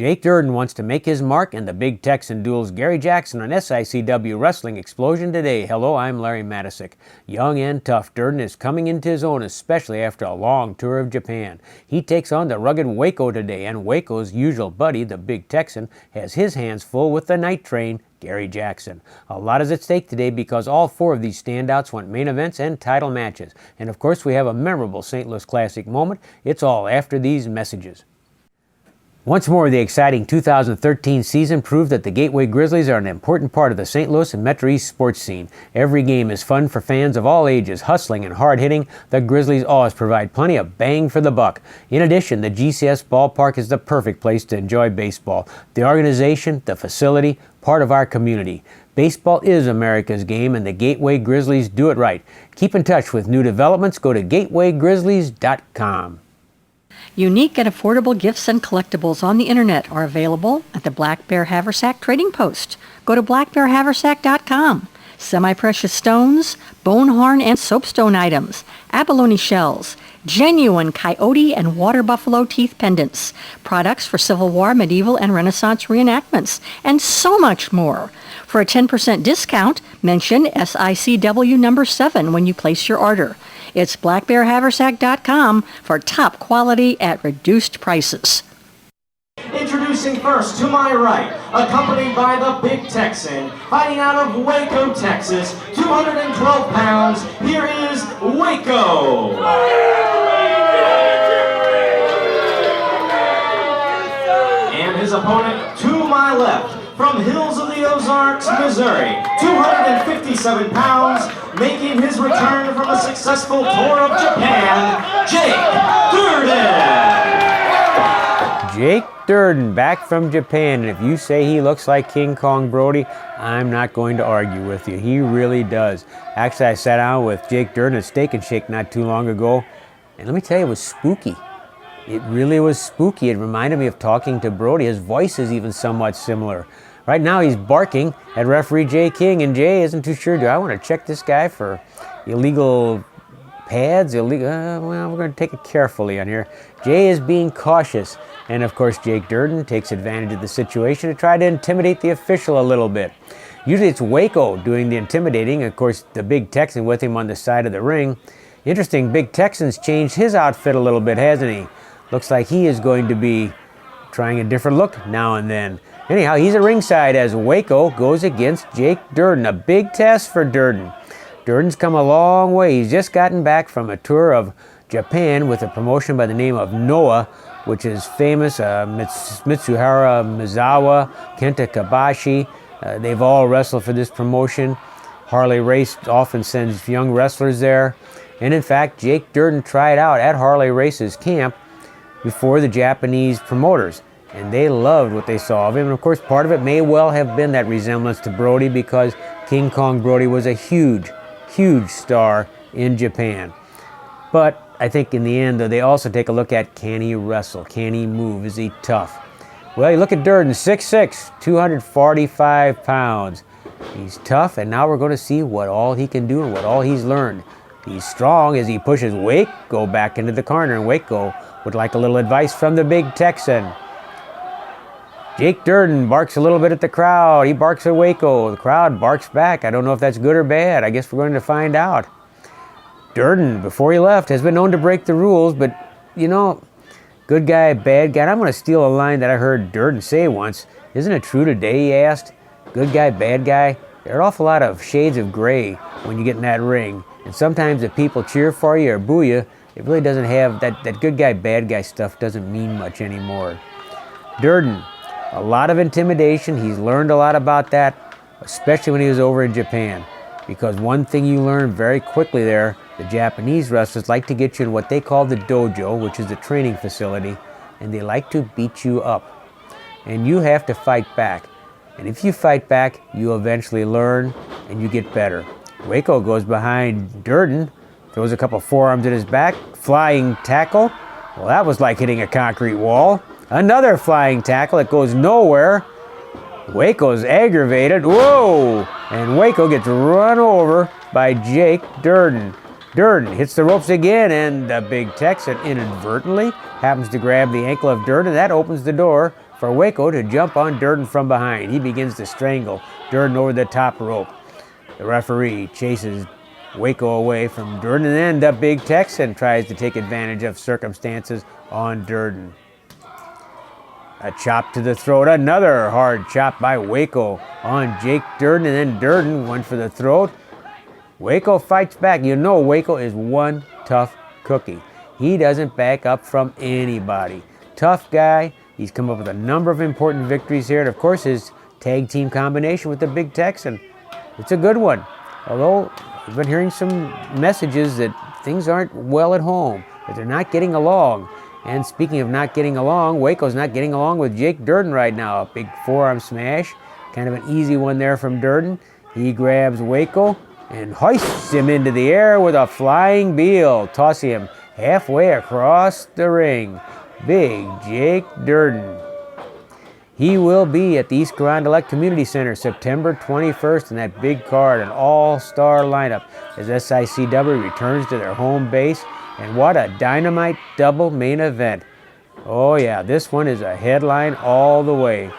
Jake Durden wants to make his mark, and the Big Texan duels Gary Jackson on SICW Wrestling Explosion today. Hello, I'm Larry Matisick. Young and tough, Durden is coming into his own, especially after a long tour of Japan. He takes on the rugged Waco today, and Waco's usual buddy, the Big Texan, has his hands full with the Night Train, Gary Jackson. A lot is at stake today because all four of these standouts want main events and title matches. And of course, we have a memorable St. Louis Classic moment. It's all after these messages. Once more, the exciting 2013 season proved that the Gateway Grizzlies are an important part of the St. Louis and Metro East sports scene. Every game is fun for fans of all ages, hustling and hard-hitting. The Grizzlies always provide plenty of bang for the buck. In addition, the GCS ballpark is the perfect place to enjoy baseball. The organization, the facility, part of our community. Baseball is America's game, and the Gateway Grizzlies do it right. Keep in touch with new developments. Go to gatewaygrizzlies.com. Unique and affordable gifts and collectibles on the internet are available at the Black Bear Haversack Trading Post. Go to blackbearhaversack.com. Semi-precious stones, bone horn and soapstone items, abalone shells, genuine coyote and water buffalo teeth pendants, products for Civil War, medieval, and Renaissance reenactments, and so much more. For a 10% discount, mention SICW number 7 when you place your order. It's blackbearhaversack.com for top quality at reduced prices. Introducing first, to my right, accompanied by the Big Texan, fighting out of Waco, Texas, 212 pounds, here is Waco. And his opponent, to my left, from Hills of the Ozarks, Missouri, 257 pounds, making his return from a successful tour of Japan, Jake Dirden. Jake Durden, back from Japan, and if you say he looks like King Kong Brody, I'm not going to argue with you. He really does. Actually, I sat down with Jake Durden at Steak and Shake not too long ago, and let me tell you, it was spooky. It really was spooky. It reminded me of talking to Brody. His voice is even somewhat similar. Right now he's barking at referee Jay King, and Jay isn't too sure, do I want to check this guy for illegal pads? Well, we're going to take it carefully on here. Jay is being cautious, and of course Jake Durden takes advantage of the situation to try to intimidate the official a little bit. Usually it's Waco doing the intimidating, of course the Big Texan with him on the side of the ring. Interesting, Big Texan's changed his outfit a little bit, hasn't he? Looks like he is going to be trying a different look now and then. Anyhow, he's at ringside as Waco goes against Jake Durden. A big test for Durden. Durden's come a long way. He's just gotten back from a tour of Japan with a promotion by the name of Noah, which is famous. Mitsuhara Mizawa, Kenta Kobashi, they've all wrestled for this promotion. Harley Race often sends young wrestlers there. And in fact, Jake Durden tried out at Harley Race's camp before the Japanese promoters, and they loved what they saw of him. And of course, part of it may well have been that resemblance to Brody, because King Kong Brody was a huge, huge star in Japan. But I think in the end, though, they also take a look at, can he wrestle? Can he move? Is he tough? Well, you look at Durden, 6'6", 245 pounds. He's tough, and now we're going to see what all he can do and what all he's learned. He's strong as he pushes Waco back into the corner, and Waco would like a little advice from the Big Texan. Jake Durden barks a little bit at the crowd. He barks at Waco. The crowd barks back. I don't know if that's good or bad. I guess we're going to find out. Durden, before he left, has been known to break the rules, but, you know, good guy, bad guy. And I'm going to steal a line that I heard Durden say once. Isn't it true today, he asked? Good guy, bad guy. There are an awful lot of shades of gray when you get in that ring. And sometimes if people cheer for you or boo you, it really doesn't have, that good guy, bad guy stuff doesn't mean much anymore. Durden, a lot of intimidation. He's learned a lot about that, especially when he was over in Japan. Because one thing you learn very quickly there, the Japanese wrestlers like to get you in what they call the dojo, which is the training facility, and they like to beat you up. And you have to fight back. And if you fight back, you eventually learn and you get better. Waco goes behind Durden, throws a couple forearms at his back, flying tackle. Well, that was like hitting a concrete wall. Another flying tackle that goes nowhere. Waco's aggravated. Whoa! And Waco gets run over by Jake Durden. Durden hits the ropes again, and the Big Texan inadvertently happens to grab the ankle of Durden. That opens the door for Waco to jump on Dirden from behind. He begins to strangle Dirden over the top rope. The referee chases Waco away from Dirden, and then the big Texan tries to take advantage of circumstances on Dirden. A chop to the throat, another hard chop by Waco on Jake Dirden, and then Dirden went for the throat. Waco fights back. You know Waco is one tough cookie. He doesn't back up from anybody. Tough guy. He's come up with a number of important victories here, and of course his tag team combination with the big Texan. It's a good one. Although we've been hearing some messages that things aren't well at home, that they're not getting along. And speaking of not getting along, Waco's not getting along with Jake Dirden right now. A big forearm smash. Kind of an easy one there from Dirden. He grabs Waco and hoists him into the air with a flying Beal, tossing him halfway across the ring. Big Jake Dirden. He will be at the East Carondelet Community Center September 21st in that big card, an all-star lineup as SICW returns to their home base. And what a dynamite double main event. Oh yeah, this one is a headline all the way.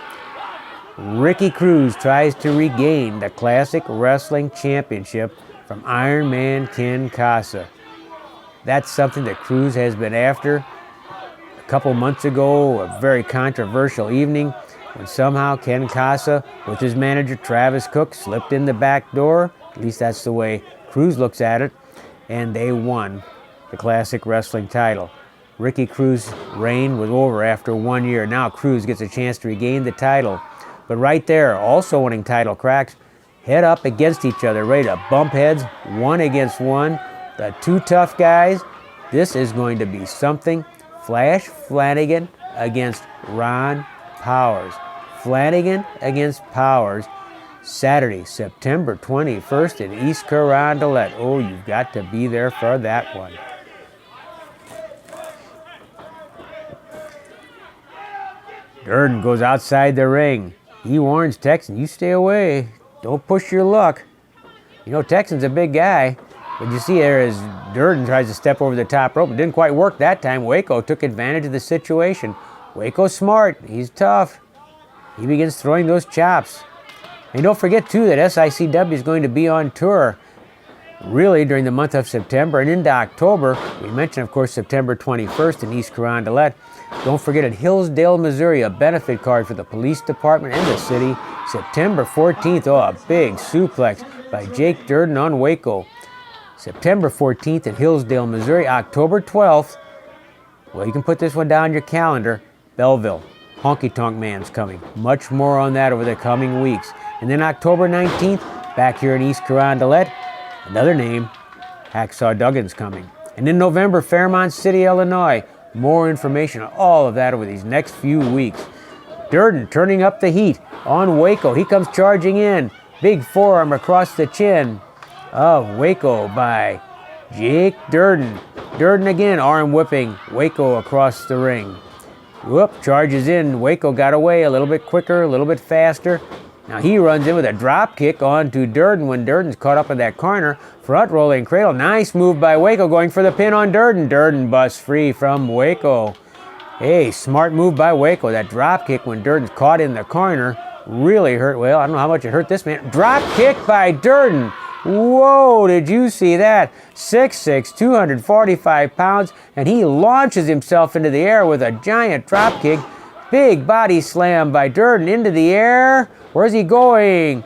Ricky Cruz tries to regain the Classic Wrestling Championship from Iron Man Ken Casa. That's something that Cruz has been after. A couple months ago, a very controversial evening when somehow Ken Casa, with his manager Travis Cook, slipped in the back door. At least that's the way Cruz looks at it. And they won the Classic Wrestling title. Ricky Cruz's reign was over after 1 year. Now Cruz gets a chance to regain the title. But right there, also winning title cracks, head up against each other, ready to bump heads, one against one. The two tough guys. This is going to be something. Flash Flanagan against Ron Powers. Flanagan against Powers. Saturday, September 21st in East Carondelet. Oh, you've got to be there for that one. Dirden goes outside the ring. He warns Texan, you stay away. Don't push your luck. You know, Texan's a big guy. But you see there as Dirden tries to step over the top rope. It didn't quite work that time. Waco took advantage of the situation. Waco's smart. He's tough. He begins throwing those chops. And don't forget, too, that SICW is going to be on tour really during the month of September and into October. We mentioned, of course, September 21st in East Carondelet. Don't forget at Hillsdale, Missouri, a benefit card for the police department and the city. September 14th, oh, a big suplex by Jake Dirden on Waco. September 14th in Hillsdale, Missouri. October 12th, well, you can put this one down your calendar, Belleville. Honky Tonk Man's coming. Much more on that over the coming weeks. And then October 19th, back here in East Carondelet, another name, Hacksaw Duggan's coming. And in November, Fairmont City, Illinois. More information on all of that over these next few weeks. Dirden turning up the heat on Waco. He comes charging in. Big forearm across the chin of Waco by Jake Dirden. Dirden again, arm whipping Waco across the ring. Whoop, charges in. Waco got away a little bit quicker, a little bit faster. Now he runs in with a drop kick onto Dirden when Dirden's caught up in that corner. Front rolling cradle. Nice move by Waco going for the pin on Dirden. Dirden busts free from Waco. Hey, smart move by Waco. That drop kick when Dirden's caught in the corner really hurt. Well, I don't know how much it hurt this man. Drop kick by Dirden. Whoa, did you see that? 6'6", 245 pounds, and he launches himself into the air with a giant drop kick. Big body slam by Dirden into the air. Where's he going?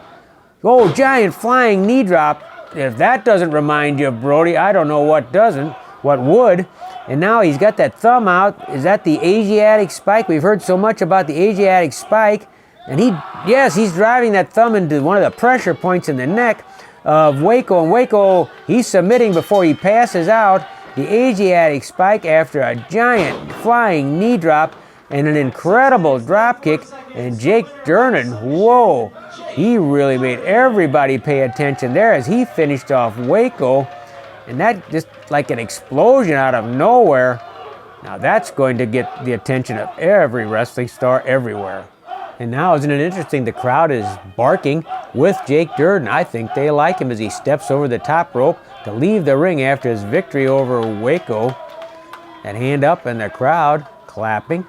Oh, giant flying knee drop. If that doesn't remind you of Brody, I don't know what doesn't, what would. And now he's got that thumb out. Is that the Asiatic spike? We've heard so much about the Asiatic spike. And he's driving that thumb into one of the pressure points in the neck of Waco. And Waco, he's submitting before he passes out. The Asiatic spike after a giant flying knee drop and an incredible drop kick. And Jake Dirden, whoa, he really made everybody pay attention there as he finished off Waco. And that just like an explosion out of nowhere. Now that's going to get the attention of every wrestling star everywhere. And now, isn't it interesting, the crowd is barking with Jake Dirden. I think they like him as he steps over the top rope to leave the ring after his victory over Waco. That hand up and the crowd clapping.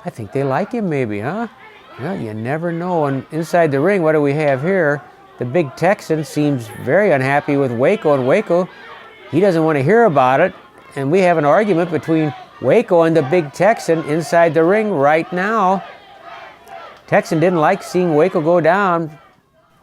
I think they like him maybe, huh? Well, you never know. And inside the ring, what do we have here? The big Texan seems very unhappy with Waco, and Waco, he doesn't want to hear about it. And we have an argument between Waco and the big Texan inside the ring right now. Texan didn't like seeing Waco go down.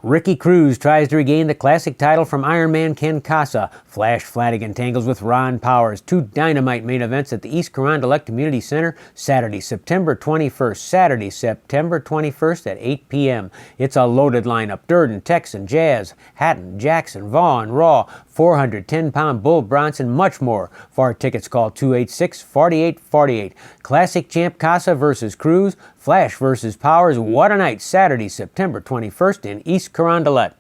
Ricky Cruz tries to regain the classic title from Iron Man Ken Casa. Flash Flanagan tangles with Ron Powers. Two dynamite main events at the East Carondelet Community Center Saturday, September 21st. Saturday, September 21st at 8 p.m. It's a loaded lineup. Dirden, Texan, Jazz, Hatton, Jackson, Vaughn, Raw, 410-pound Bull Bronson, much more. For tickets, call 286-4848. Classic Champ Casa versus Cruz. Flash versus Powers. What a night. Saturday, September 21st in East Carondelet.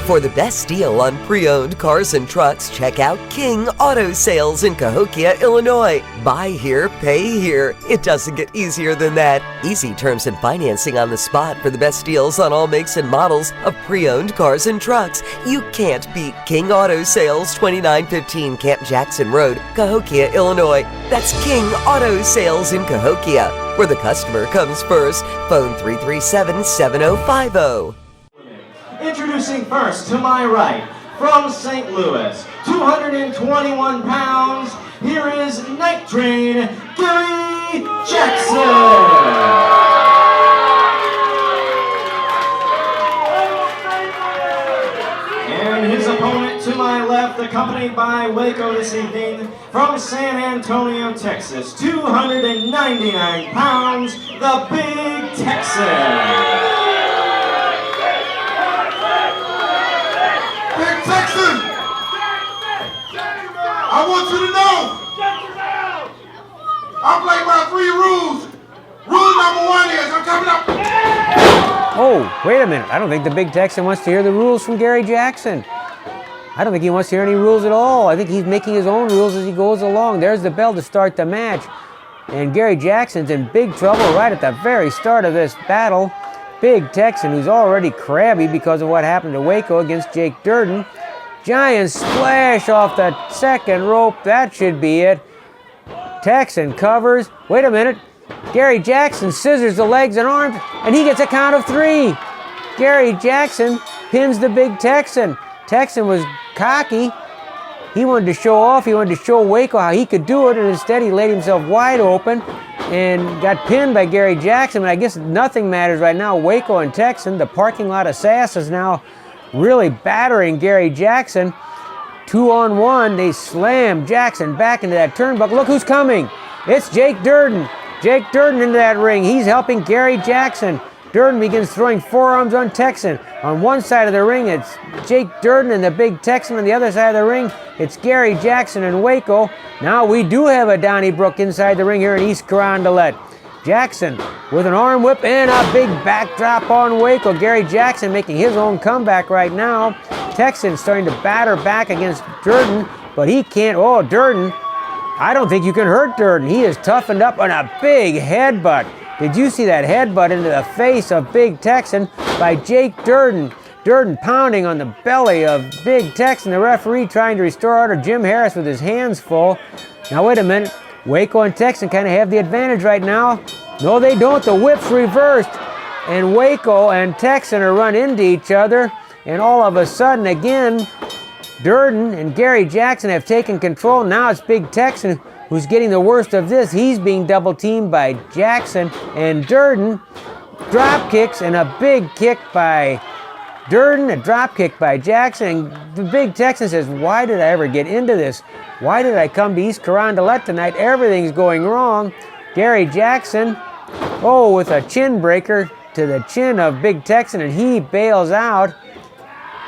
For the best deal on pre-owned cars and trucks, check out King Auto Sales in Cahokia, Illinois. Buy here, pay here. It doesn't get easier than that. Easy terms and financing on the spot for the best deals on all makes and models of pre-owned cars and trucks. You can't beat King Auto Sales, 2915 Camp Jackson Road, Cahokia, Illinois. That's King Auto Sales in Cahokia, where the customer comes first. Phone 337-7050. Introducing first to my right, from St. Louis, 221 pounds, here is Night Train, Gary Jackson. And his opponent to my left, accompanied by Waco this evening, from San Antonio, Texas, 299 pounds, the Big Texan. Texan, I want you to know, I play by 3 rules. Rule number 1 is I'm coming up. Oh, wait a minute. I don't think the big Texan wants to hear the rules from Gary Jackson. I don't think he wants to hear any rules at all. I think he's making his own rules as he goes along. There's the bell to start the match. And Gary Jackson's in big trouble right at the very start of this battle. Big Texan, who's already crabby because of what happened to Waco against Jake Dirden. Giant splash off the second rope. That should be it. Texan covers. Wait a minute. Gary Jackson scissors the legs and arms, and he gets a count of 3. Gary Jackson pins the big Texan. Texan was cocky. He wanted to show off. He wanted to show Waco how he could do it, and instead he laid himself wide open and got pinned by Gary Jackson. But I guess nothing matters right now. Waco and Texan, the parking lot of Sass, is now really battering Gary Jackson. 2-on-1, they slam Jackson back into that turnbuckle. Look who's coming. It's Jake Dirden. Jake Dirden into that ring. He's helping Gary Jackson. Dirden begins throwing forearms on Texan. On one side of the ring, it's Jake Dirden and the big Texan. On the other side of the ring, it's Gary Jackson and Waco. Now we do have a Donnybrook inside the ring here in East Carondelet. Jackson with an arm whip and a big backdrop on Waco. Gary Jackson making his own comeback right now. Texan starting to batter back against Dirden, but he can't. Oh, Dirden. I don't think you can hurt Dirden. He is toughened up on a big headbutt. Did you see that headbutt into the face of Big Texan by Jake Dirden? Dirden pounding on the belly of Big Texan. The referee trying to restore order. Jim Harris with his hands full. Now wait a minute. Waco and Texan kind of have the advantage right now. No, they don't. The whip's reversed. And Waco and Texan are run into each other. And all of a sudden, again, Dirden and Gary Jackson have taken control. Now it's Big Texan who's getting the worst of this. He's being double-teamed by Jackson and Dirden. Drop kicks and a big kick by Dirden, a drop kick by Jackson. And the Big Texan says, why did I ever get into this? Why did I come to East Carondelet tonight? Everything's going wrong. Gary Jackson, with a chin breaker to the chin of Big Texan, and he bails out.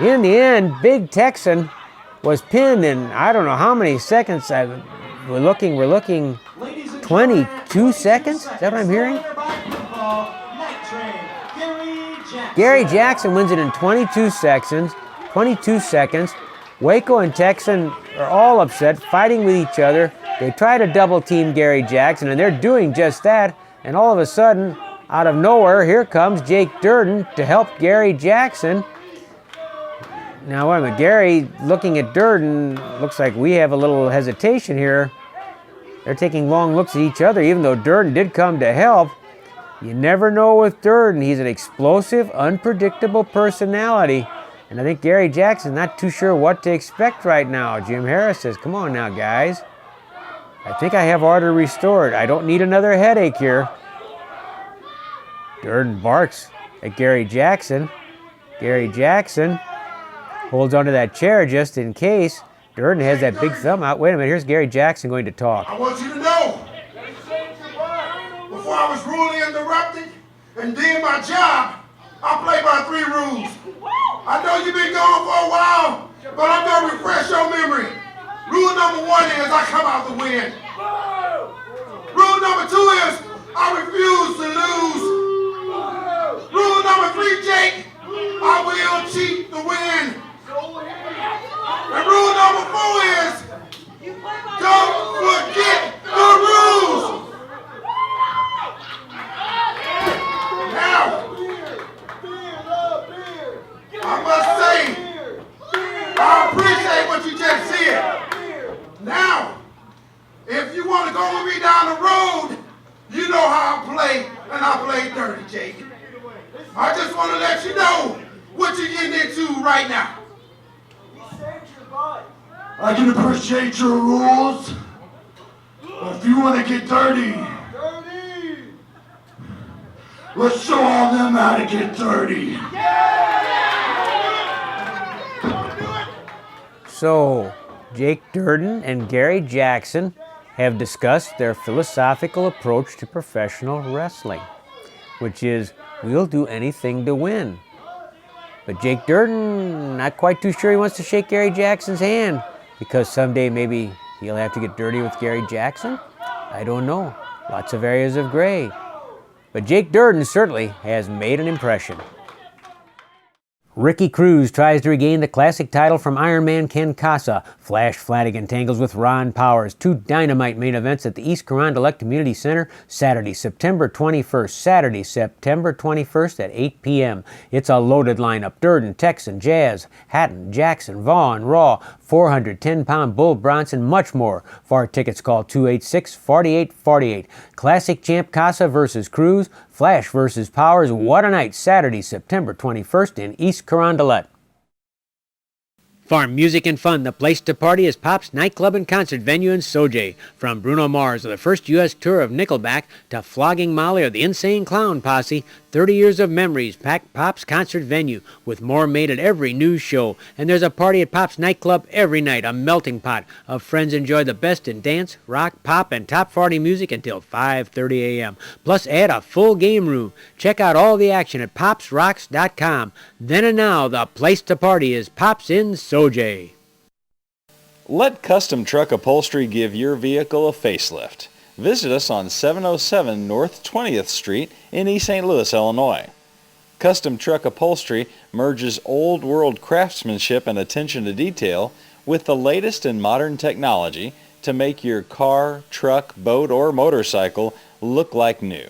In the end, Big Texan was pinned in I don't know how many seconds. We're looking 22 seconds? Is that what I'm hearing? Gary Jackson wins it in 22 seconds. 22 seconds. Waco and Texan are all upset, fighting with each other. They try to double team Gary Jackson, and they're doing just that. And all of a sudden, out of nowhere, here comes Jake Dirden to help Gary Jackson. Now, wait a minute. Gary, looking at Dirden, looks like we have a little hesitation here. They're taking long looks at each other, even though Dirden did come to help. You never know with Dirden. He's an explosive, unpredictable personality. And I think Gary Jackson's not too sure what to expect right now. Jim Harris says, come on now, guys. I think I have order restored. I don't need another headache here. Dirden barks at Gary Jackson. Gary Jackson holds onto that chair just in case. Dirden has that big thumb out. Wait a minute, here's Gary Jackson going to talk. I want you to know, before I was rudely interrupted and did my job, I played by 3 rules. I know you've been gone for a while, but I'm going to refresh your memory. Rule number 1 is I come out to win. Rule number 2 is I refuse to lose. Rule number 3, Jake, I will cheat to win. And rule number 4 is don't forget the rules. Now, I must say, I appreciate what you just said. Now, if you want to go with me down the road, you know how I play, and I play dirty, Jake. I just want to let you know what you're getting into right now. I can appreciate your rules, but if you want to get dirty, let's show all them how to get dirty. So, Jake Dirden and Gary Jackson have discussed their philosophical approach to professional wrestling, which is, we'll do anything to win. But Jake Dirden, not quite too sure he wants to shake Gary Jackson's hand, because someday maybe he'll have to get dirty with Gary Jackson? I don't know. Lots of areas of gray. But Jake Dirden certainly has made an impression. Ricky Cruz tries to regain the classic title from Iron Man Ken Casa. Flash Flanagan tangles with Ron Powers. 2 dynamite main events at the East Carondelet Community Center Saturday, September 21st. Saturday, September 21st at 8 p.m. It's a loaded lineup. Durden, Texan, Jazz, Hatton, Jackson, Vaughn, Raw, 410-pound Bull Bronson, much more. For tickets, call 286-4848. Classic champ Casa versus Cruz. Flash versus Powers. What a night. Saturday, September 21st in East Carondelet. For music and fun, the place to party is Pop's nightclub and concert venue in Sojay. From Bruno Mars or the first U.S. tour of Nickelback to Flogging Molly or the Insane Clown Posse, 30 years of memories pack Pop's concert venue with more made at every news show. And there's a party at Pop's nightclub every night, a melting pot of friends enjoy the best in dance, rock, pop, and top 40 music until 5:30 a.m. Plus add a full game room. Check out all the action at popsrocks.com. Then and now, the place to party is Pop's in Sojay. Let Custom Truck Upholstery give your vehicle a facelift. Visit us on 707 North 20th Street in East St. Louis, Illinois. Custom Truck Upholstery merges old world craftsmanship and attention to detail with the latest in modern technology to make your car, truck, boat, or motorcycle look like new.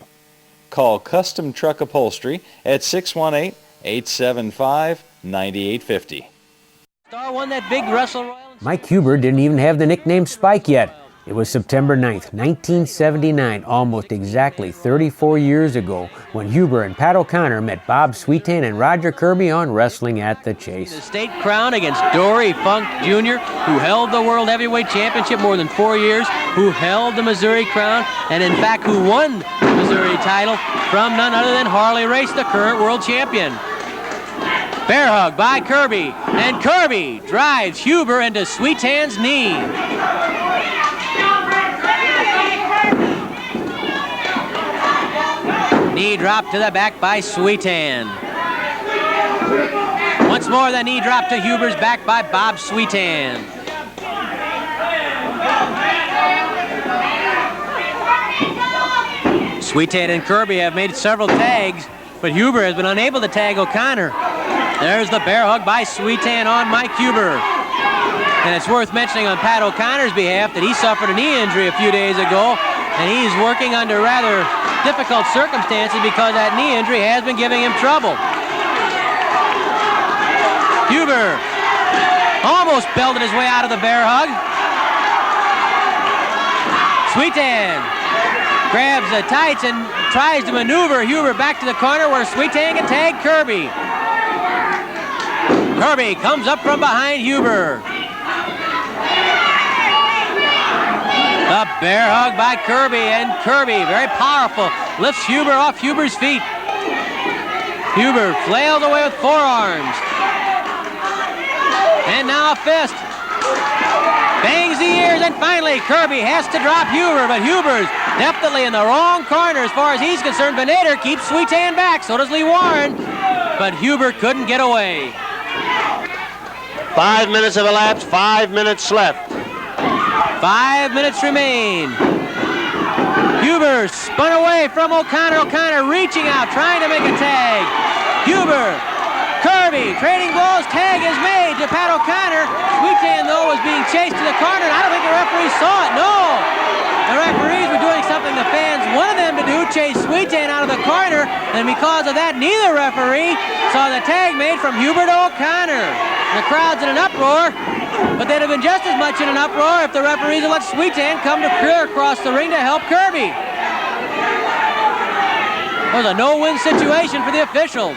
Call Custom Truck Upholstery at 618-875-9850. Star won that big Russell Royal. Mike Huber didn't even have the nickname Spike yet. It was September 9th, 1979, almost exactly 34 years ago, when Huber and Pat O'Connor met Bob Sweetan and Roger Kirby on Wrestling at the Chase. The state crown against Dory Funk Jr., who held the World Heavyweight Championship more than 4 years, who held the Missouri crown, and in fact who won the Missouri title from none other than Harley Race, the current world champion. Bear hug by Kirby, and Kirby drives Huber into Sweetan's knee. Knee drop to the back by Sweetan. Once more, the knee drop to Huber's back by Bob Sweetan. Sweetan and Kirby have made several tags, but Huber has been unable to tag O'Connor. There's the bear hug by Sweetan on Mike Huber. And it's worth mentioning on Pat O'Connor's behalf that he suffered a knee injury a few days ago, and he's working under rather difficult circumstances because that knee injury has been giving him trouble. Huber almost belted his way out of the bear hug. Sweetan grabs the tights and tries to maneuver Huber back to the corner where Sweetan can tag Kirby. Kirby comes up from behind Huber. A bear hug by Kirby, and Kirby, very powerful, lifts Huber off Huber's feet. Huber flails away with forearms. And now a fist. Bangs the ears, and finally Kirby has to drop Huber, but Huber's definitely in the wrong corner as far as he's concerned. Benader keeps Sweetan back, so does Lee Warren, but Huber couldn't get away. 5 minutes have elapsed, 5 minutes left. 5 minutes remain. Huber spun away from O'Connor. O'Connor reaching out, trying to make a tag. Huber, Kirby, trading blows. Tag is made to Pat O'Connor. Sweetan, though, was being chased to the corner, and I don't think the referee saw it. No! The referees were doing something the fans wanted them to do, chase Sweetan out of the corner, and because of that, neither referee saw the tag made from Huber to O'Connor. The crowd's in an uproar, but they'd have been just as much in an uproar if the referees had let Sweetan come to clear across the ring to help Kirby. It was a no-win situation for the officials.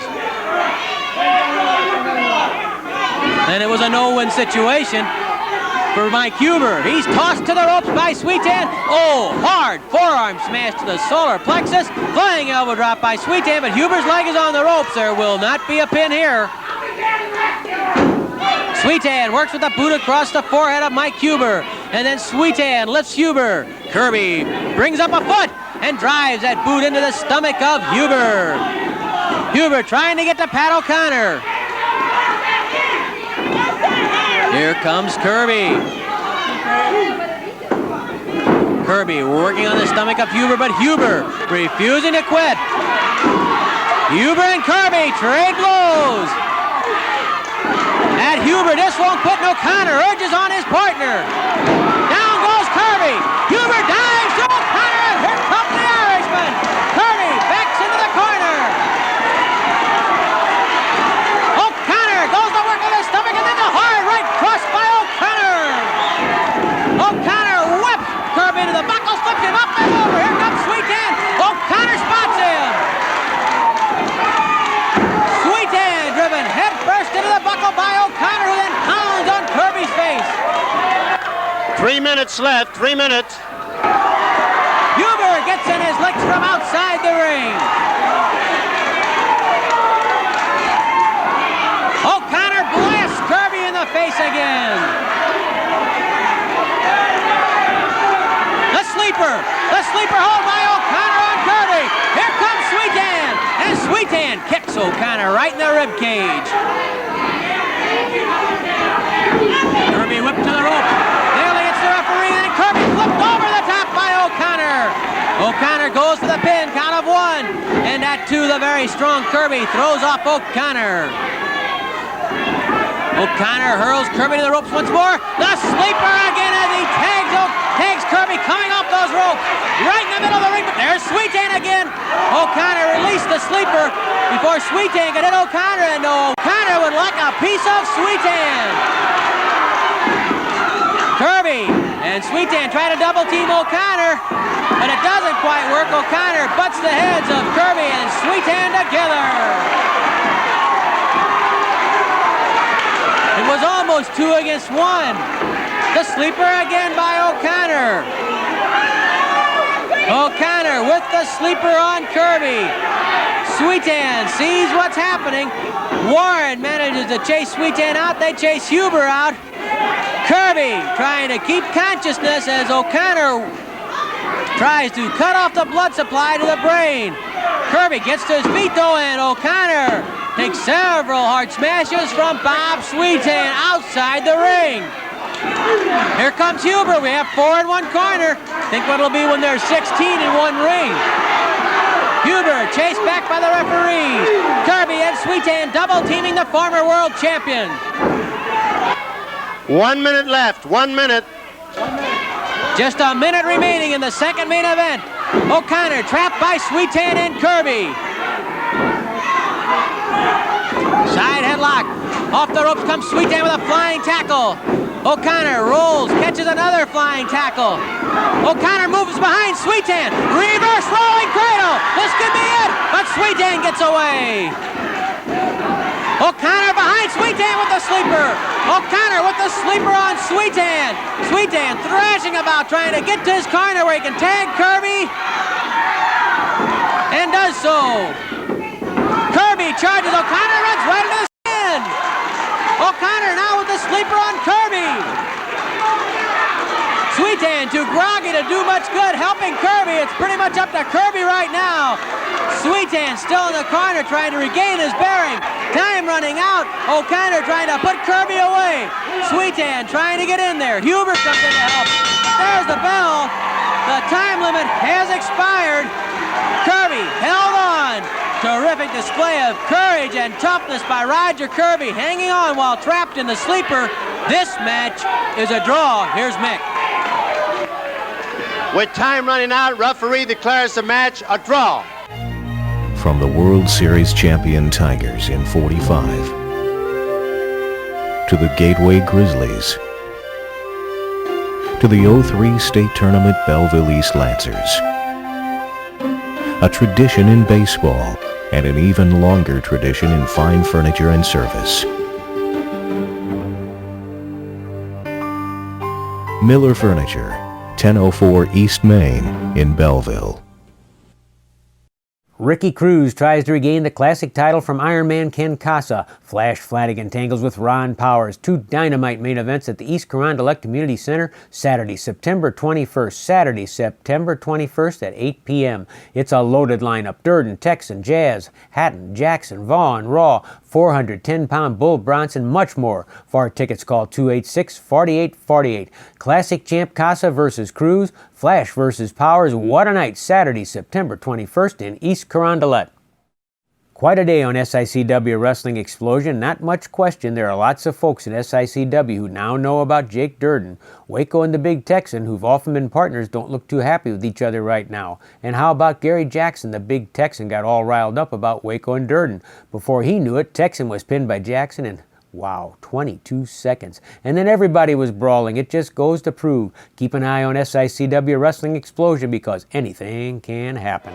And it was a no-win situation for Mike Huber. He's tossed to the ropes by Sweetan. Oh, hard forearm smash to the solar plexus. Flying elbow drop by Sweetan, but Huber's leg is on the ropes. There will not be a pin here. Sweetan works with a boot across the forehead of Mike Huber, and then Sweetan lifts Huber. Kirby brings up a foot and drives that boot into the stomach of Huber. Huber trying to get to Pat O'Connor. Here comes Kirby. Kirby working on the stomach of Huber, but Huber refusing to quit. Huber and Kirby trade blows. At Huber, this won't quit, and O'Connor urges on his partner. Down goes Kirby. Huber dives to O'Connor, and here comes the Irishman. Kirby backs into the corner. O'Connor goes to work on the stomach, and then the hard right cross by O'Connor. O'Connor whips Kirby into the buckle, flips him up and over. Here comes Sweetan. O'Connor spots him. Sweetan driven head first into the buckle by O'Connor, who then pounds on Kirby's face. 3 minutes left, 3 minutes. Huber gets in his licks from outside the ring. O'Connor blasts Kirby in the face again. The sleeper hold by O'Connor on Kirby. Here comes Sweetan, and Sweetan kicks O'Connor right in the rib cage. Kirby whipped to the rope. Nearly hits the referee, and Kirby flipped over the top by O'Connor. O'Connor goes for the pin, count of one. And that too, the very strong Kirby throws off O'Connor. O'Connor hurls Kirby to the ropes once more. The sleeper again as he tags Kirby coming off those ropes. Right in the middle of the ring, but there's Sweetan again. O'Connor released the sleeper before Sweetan could hit O'Connor, and O'Connor would like a piece of Sweetan. Kirby and Sweetan try to double team O'Connor, but it doesn't quite work. O'Connor butts the heads of Kirby and Sweetan together. It was almost 2 against 1. The sleeper again by O'Connor. O'Connor with the sleeper on Kirby. Sweetan sees what's happening. Warren manages to chase Sweetan out. They chase Huber out. Kirby trying to keep consciousness as O'Connor tries to cut off the blood supply to the brain. Kirby gets to his feet though, and O'Connor takes several hard smashes from Bob Sweetan outside the ring. Here comes Huber. We have 4 in one corner. Think what it'll be when there's 16 in one ring. Huber chased back by the referees. Kirby and Sweetan double teaming the former world champion. 1 minute left, 1 minute. Just a minute remaining in the second main event. O'Connor trapped by Sweetan and Kirby. Side headlock. Off the ropes comes Sweetan with a flying tackle. O'Connor rolls, catches another flying tackle. O'Connor moves behind Sweetan. Reverse rolling cradle. This could be it, but Sweetan gets away. O'Connor behind Sweetan with the sleeper. O'Connor with the sleeper on Sweetan. Sweetan thrashing about, trying to get to his corner where he can tag Kirby. And does so. Kirby charges. O'Connor runs right into the stand. O'Connor now with the sleeper on Kirby. Sweetan too groggy to do much good, helping Kirby. It's pretty much up to Kirby right now. Sweetan still in the corner trying to regain his bearing. Time running out. O'Connor trying to put Kirby away. Sweetan trying to get in there. Huber comes in to help. There's the bell. The time limit has expired. Kirby held on. Terrific display of courage and toughness by Roger Kirby, hanging on while trapped in the sleeper. This match is a draw. Here's Mick. With time running out, referee declares the match a draw. From the World Series champion Tigers in '45 to the Gateway Grizzlies to the '03 state tournament Belleville East Lancers. A tradition in baseball and an even longer tradition in fine furniture and service. Miller Furniture, 1004 East Main in Belleville. Ricky Cruz tries to regain the classic title from Ironman Ken Casa. Flash Flanagan tangles with Ron Powers. Two dynamite main events at the East Carondelet Community Center Saturday, September 21st. Saturday, September 21st at 8 p.m. It's a loaded lineup. Durden, Texan, Jazz, Hatton, Jackson, Vaughn, Raw, 410-pound Bull Bronson, much more. For tickets, call 286-4848. Classic champ Casa versus Cruz. Flash versus Powers. What a night. Saturday, September 21st in East Carondelet. Quite a day on SICW Wrestling Explosion. Not much question, there are lots of folks in SICW who now know about Jake Durden. Waco and the Big Texan, who've often been partners, don't look too happy with each other right now. And how about Gary Jackson? The Big Texan got all riled up about Waco and Dirden. Before he knew it, Texan was pinned by Jackson in, wow, 22 seconds. And then everybody was brawling. It just goes to prove. Keep an eye on SICW Wrestling Explosion because anything can happen.